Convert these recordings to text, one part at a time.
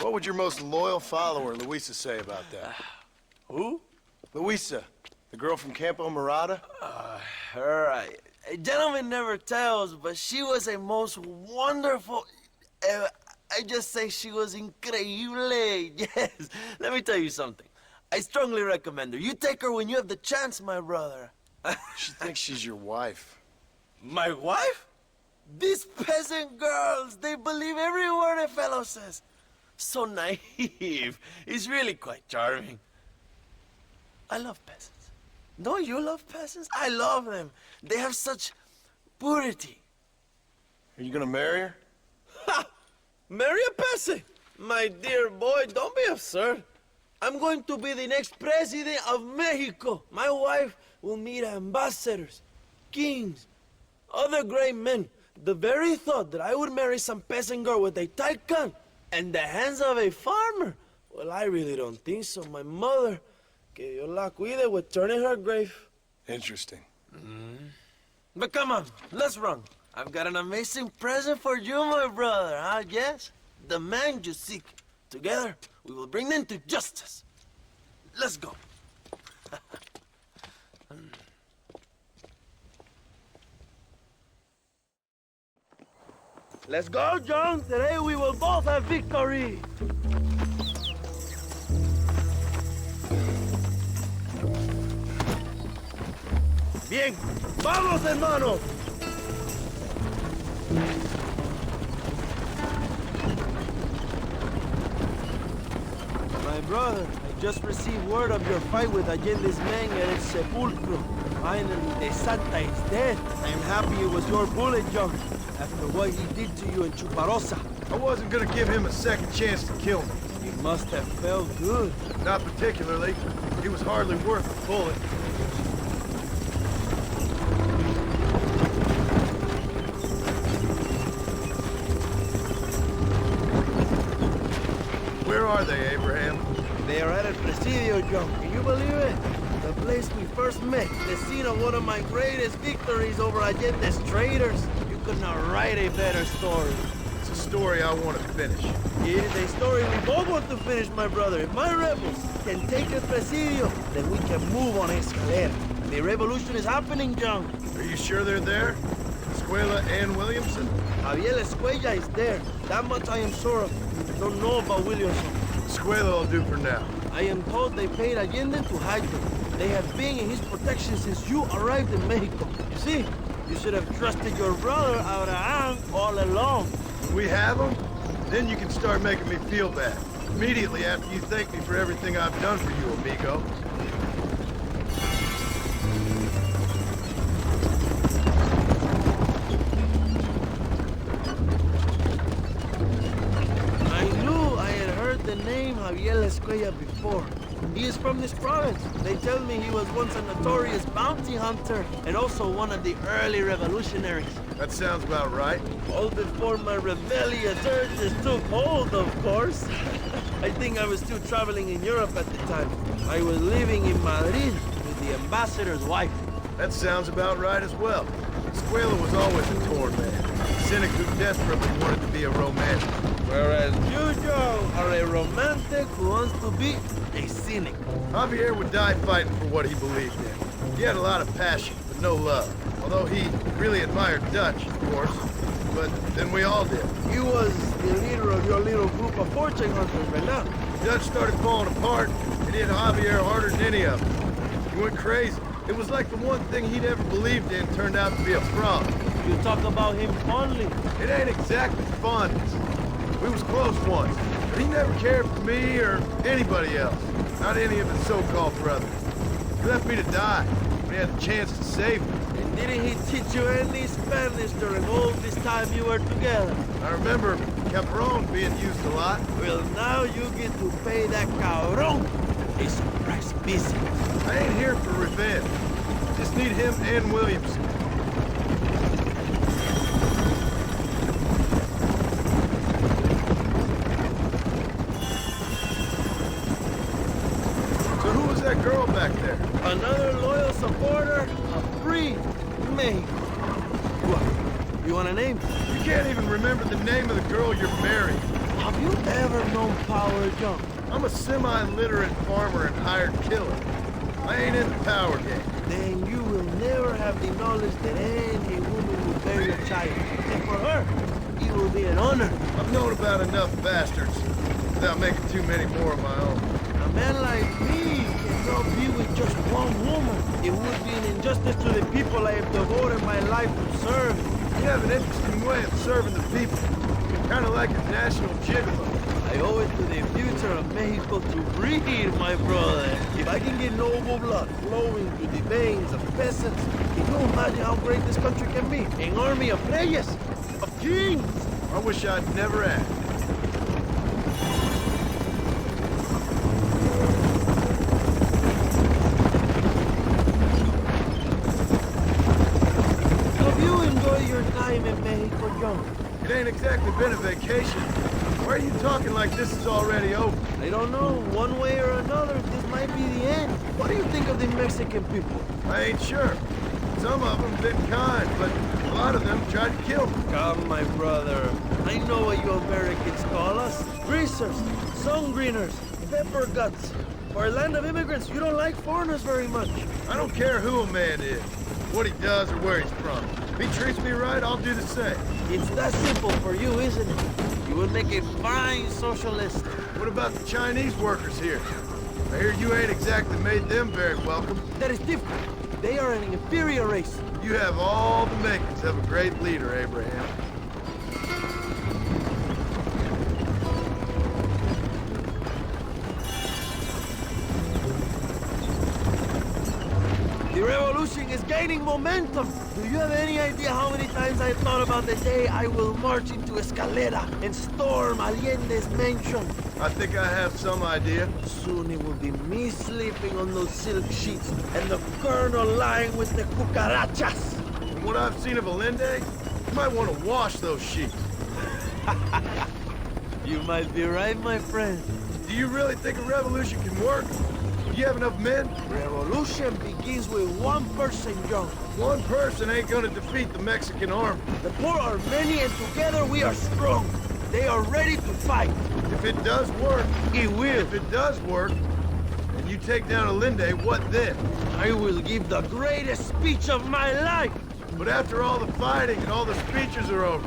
What would your most loyal follower, Luisa, say about that? Who? Luisa, the girl from Campo Murata? A gentleman never tells, but she was a most wonderful... I just say she was increíble. Yes. Let me tell you something. I strongly recommend her. You take her when you have the chance, my brother. She thinks she's your wife. My wife? These peasant girls, they believe every word a fellow says. So naive. It's really quite charming. I love peasants. Don't you love peasants? I love them. They have such purity. Are you gonna marry her? Ha! Marry a peasant? My dear boy, don't be absurd. I'm going to be the next president of Mexico. My wife will meet ambassadors, kings, other great men. The very thought that I would marry some peasant girl with a tight gun and the hands of a farmer, well, I really don't think so. My mother, que Dios la cuide, would turn in her grave. Interesting. But come on, let's run. I've got an amazing present for you, my brother, huh? Yes? The man you seek. Together, we will bring them to justice. Let's go. Let's go, John. Today we will both have victory. Bien. Vamos, hermanos. My brother, I just received word of your fight with Allende's men at El Sepulcro. Finally, the Santa is dead. I am happy it was your bullet, John. After what he did to you in Chuparosa. I wasn't gonna give him a second chance to kill me. It must have felt good. Not particularly. He was hardly worth the bullet. Where are they, Abraham? They are at El Presidio, John. Can you believe it? The place we first met. The scene of one of my greatest victories over Allende's traitors. You could not write a better story. It's a story I want to finish. It is a story we both want to finish, my brother. If my rebels can take El Presidio, then we can move on Escalera. The revolution is happening, John. Are you sure they're there? Escuella and Williamson? Javier Escuella is there. That much I am sure of. I don't know about Williamson. Escuella will do for now. I am told they paid Allende to hide them. They have been in his protection since you arrived in Mexico. You see, you should have trusted your brother Abraham all along. When we have them, then you can start making me feel bad. Immediately after you thank me for everything I've done for you, amigo. The name Javier Escuella before. He is from this province. They tell me he was once a notorious bounty hunter and also one of the early revolutionaries. That sounds about right. All before my rebellious urges took hold, of course. I think I was still traveling in Europe at the time. I was living in Madrid with the ambassador's wife. That sounds about right as well. Escuella was always a torn man. A cynic who desperately wanted to be a romantic. Whereas you, Joe, are a romantic who wants to be a cynic. Javier would die fighting for what he believed in. He had a lot of passion, but no love. Although he really admired Dutch, of course. But then we all did. He was the leader of your little group of fortune hunters, ¿verdad? Dutch started falling apart, and he hit Javier harder than any of them. He went crazy. It was like the one thing he'd ever believed in turned out to be a fraud. You talk about him fondly. It ain't exactly fondness. We was close once, but he never cared for me or anybody else. Not any of his so-called brothers. He left me to die when he had the chance to save me. And didn't he teach you any Spanish during all this time you were together? I remember Cabron being used a lot. Well, now you get to pay that cabron a surprise visit. I ain't here for revenge. Just need him and Williamson. So who was that girl back there? Another loyal supporter of free Mexico. What? You want a name? You can't even remember the name of the girl you're marrying. Have you ever known power, John? I'm a semi-literate farmer and hired killer. I ain't in the power game. Then you will never have the knowledge that any woman will bury a child. And for her, it will be an honor. I've known about enough bastards without making too many more of my own. A man like me cannot be with just one woman. It would be an injustice to the people I have devoted my life to serve. You have an interesting way of serving the people. Kind of like a national gigolo. I owe it to the future of Mexico to breed, my brother. If I can get noble blood flowing through the veins of peasants, can you imagine how great this country can be? An army of reyes, of kings. I wish I'd never asked. Have you enjoyed your time in Mexico, John? It ain't exactly been a vacation. Why are you talking like this is already over? I don't know. One way or another, this might be the end. What do you think of the Mexican people? I ain't sure. Some of them been kind, but a lot of them tried to kill me. Come, my brother. I know what you Americans call us. Greasers, sun greeners, pepper guts. For a land of immigrants, you don't like foreigners very much. I don't care who a man is, what he does, or where he's from. If he treats me right, I'll do the same. It's that simple for you, isn't it? You would make a fine socialist. What about the Chinese workers here? I hear you ain't exactly made them very welcome. That is different. They are an inferior race. You have all the makings of a great leader, Abraham. The revolution is gaining momentum. Do you have any idea how many times I've thought about the day I will march into Escalera and storm Allende's mansion? I think I have some idea. Soon it will be me sleeping on those silk sheets and the colonel lying with the cucarachas. From what I've seen of Allende, you might want to wash those sheets. You might be right, my friend. Do you really think a revolution can work? Do you have enough men? Revolution begins with one person, John. One person ain't gonna defeat the Mexican army. The poor are many and together we are strong. They are ready to fight. If it does work, It will. if it does work, and you take down Allende, what then? I will give the greatest speech of my life. But after all the fighting and all the speeches are over,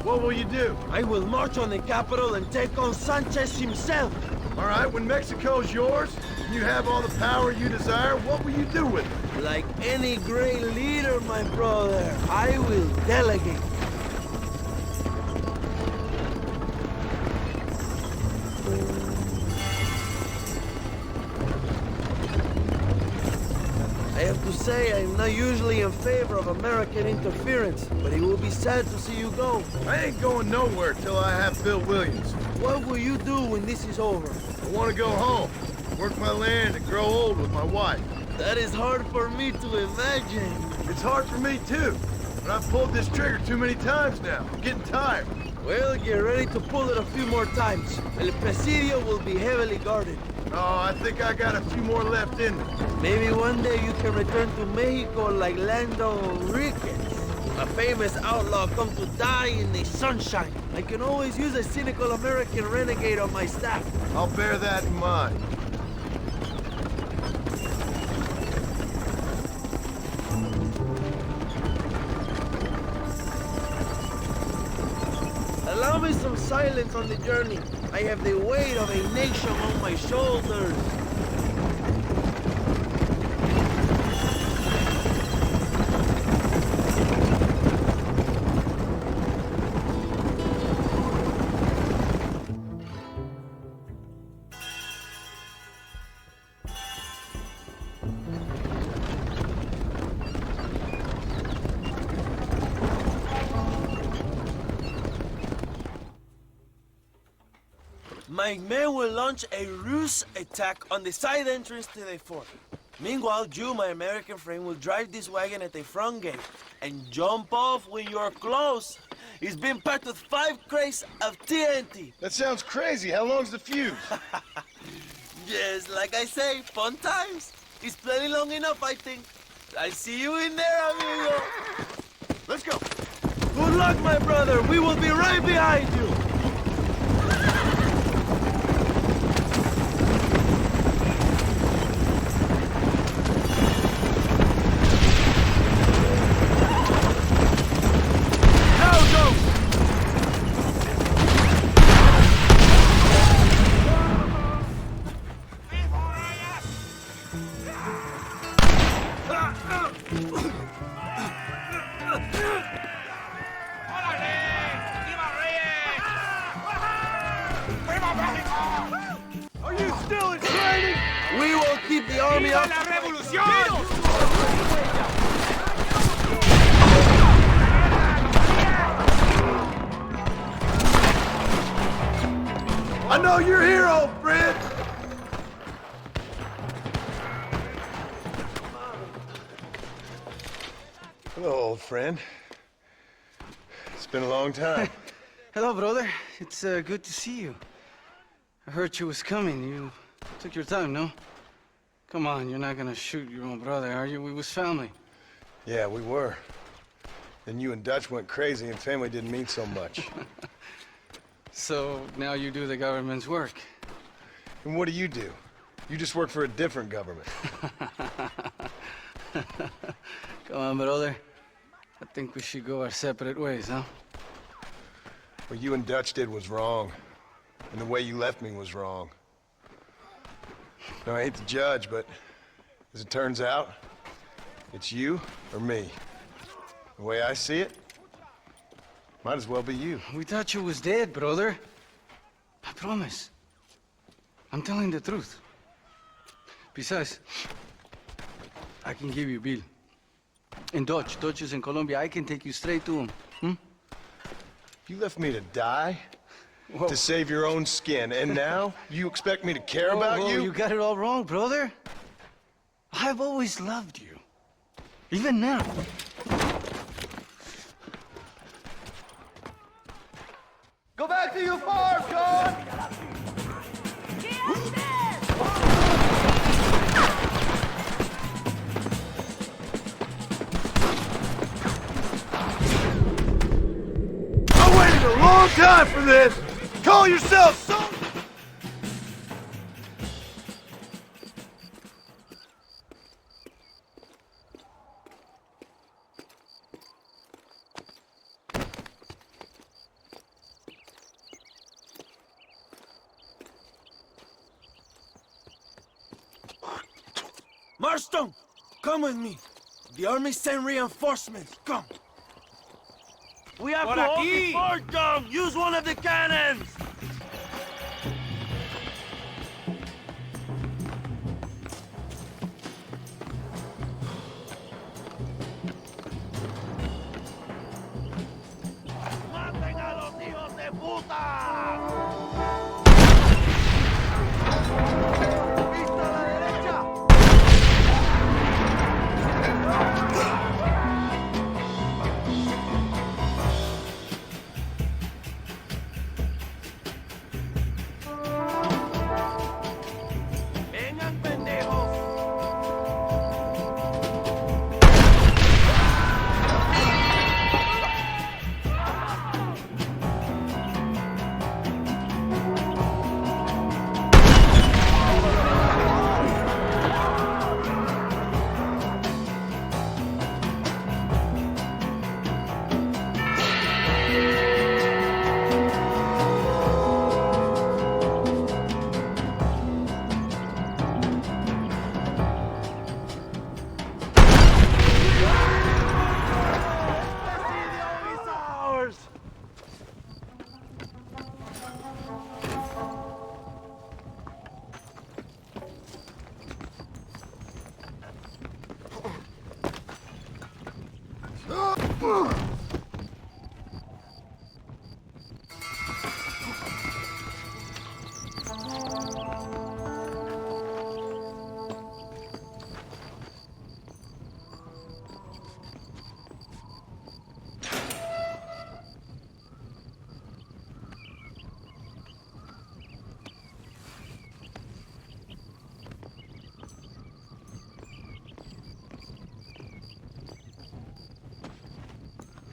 what will you do? I will march on the capital and take on Sanchez himself. All right, when Mexico's yours, and you have all the power you desire, what will you do with it? Like any great leader, my brother, I will delegate. I have to say, I'm not usually in favor of American interference, but it will be sad to see you go. I ain't going nowhere till I have Bill Williams. What will you do when this is over? I want to go home, work my land, and grow old with my wife. That is hard for me to imagine. It's hard for me too, but I've pulled this trigger too many times now. I'm getting tired. Well, get ready to pull it a few more times. El Presidio will be heavily guarded. Oh, I think I got a few more left in me. Maybe one day you can return to Mexico like Lando Enriquez. A famous outlaw come to die in the sunshine. I can always use a cynical American renegade on my staff. I'll bear that in mind. Allow me some silence on the journey. I have the weight of a nation on my shoulders. My men will launch a ruse attack on the side entrance to the fort. Meanwhile, you, my American friend, will drive this wagon at the front gate and jump off when you're close. It's been packed with 5 crates of TNT. That sounds crazy. How long's the fuse? Yes, like I say, fun times. It's plenty long enough, I think. I see you in there, amigo. Let's go. Good luck, my brother. We will be right behind you. Are you still in training? We will keep the army up. I know you're here, old friend. Hello, old friend. It's been a long time. Hello, brother. It's good to see you. I heard you was coming. You took your time, no? Come on, you're not gonna shoot your own brother, are you? We was family. Yeah, we were. Then you and Dutch went crazy and family didn't mean so much. So now you do the government's work. And what do? You just work for a different government. Come on, brother. I think we should go our separate ways, huh? What you and Dutch did was wrong. And the way you left me was wrong. Now, I hate to judge, but as it turns out, it's you or me. The way I see it, might as well be you. We thought you was dead, brother. I promise. I'm telling the truth. Besides, I can give you a bill. In Dutch. Dutch is in Colombia. I can take you straight to him. Hmm? You left me to die? Whoa. To save your own skin, and now you expect me to care about Whoa, you? You got it all wrong, brother. I've always loved you. Even now. Go back to your farm, John! I waited a long time for this! Call yourself son! Marston, come with me. The army sent reinforcements. Come. We have to hold the fort down. Use one of the cannons. ¡Maten a los hijos de puta! ¡Vista a la derecha! ¡Vengan, pendejos!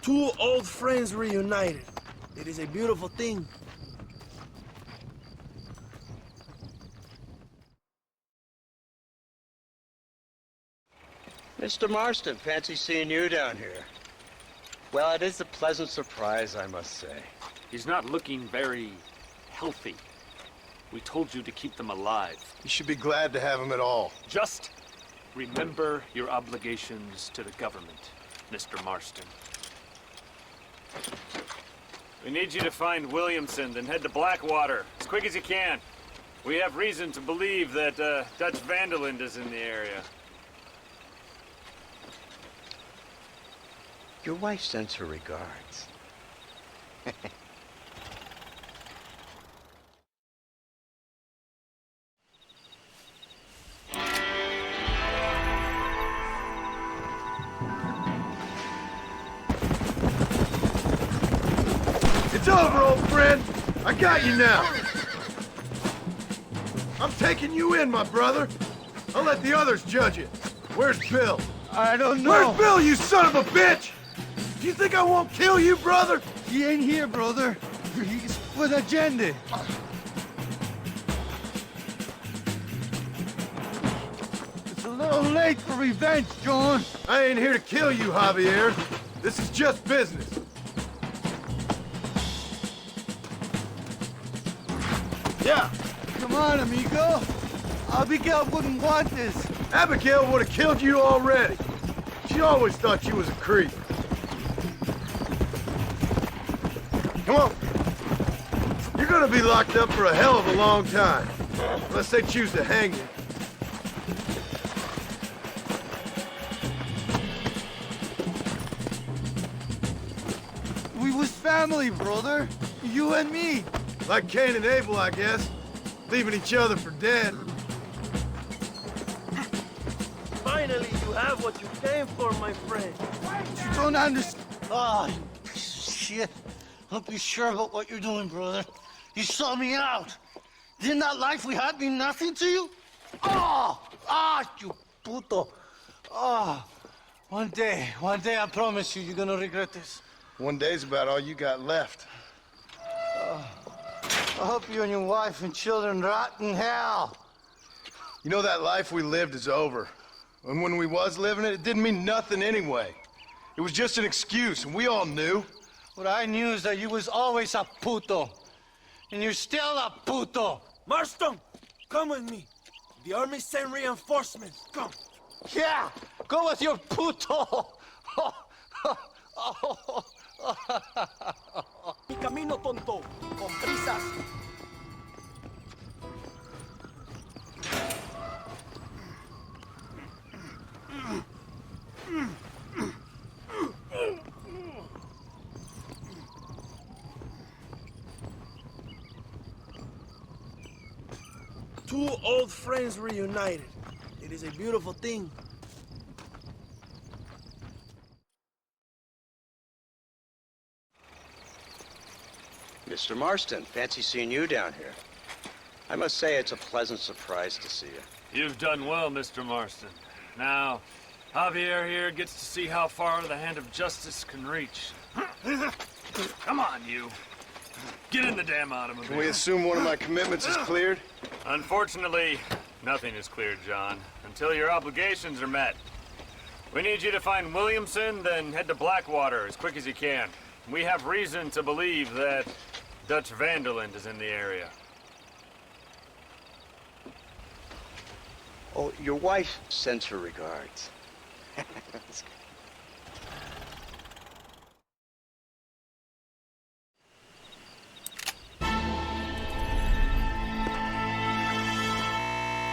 Two old friends reunited. It is a beautiful thing. Mr. Marston, fancy seeing you down here. Well, it is a pleasant surprise, I must say. He's not looking very healthy. We told you to keep them alive. You should be glad to have him at all. Just Remember your obligations to the government, Mr. Marston. We need you to find Williamson, then head to Blackwater as quick as you can. We have reason to believe that Dutch Vanderland is in the area. Your wife sends her regards. It's over, old friend. I got you now. I'm taking you in, my brother. I'll let the others judge it. Where's Bill? I don't know. Where's Bill, you son of a bitch? Do you think I won't kill you, brother? He ain't here, brother. He's with agenda. It's a little late for revenge, John. I ain't here to kill you, Javier. This is just business. Yeah, Come on, amigo. Abigail wouldn't want this. Abigail would have killed you already. She always thought you was a creep. Come on. You're gonna be locked up for a hell of a long time. Unless they choose to hang you. We was family, brother. You and me. Like Cain and Abel, I guess. Leaving each other for dead. Finally, you have what you came for, my friend. You don't understand. Ah, you piece of shit. Hope you're sure about what you're doing, brother. You saw me out. Didn't that life we had mean nothing to you? You puto. One day, I promise you, you're gonna regret this. One day's about all you got left. I hope you and your wife and children rot in hell. You know that life we lived is over. And when we was living it, it didn't mean nothing anyway. It was just an excuse, and we all knew. What I knew is that you was always a puto. And you're still a puto. Marston, come with me. The army sent reinforcements. Come. Yeah, go with your puto. Mi camino, tonto. Con prisas. Two old friends reunited. It is a beautiful thing. Mr. Marston, fancy seeing you down here. I must say it's a pleasant surprise to see you. You've done well, Mr. Marston. Now, Javier here gets to see how far the hand of justice can reach. Come on, you. Get in the damn automobile. Can we assume one of my commitments is cleared? Unfortunately, nothing is cleared, John, until your obligations are met. We need you to find Williamson, then head to Blackwater as quick as you can. We have reason to believe that Dutch Vanderland is in the area. Oh, your wife sends her regards.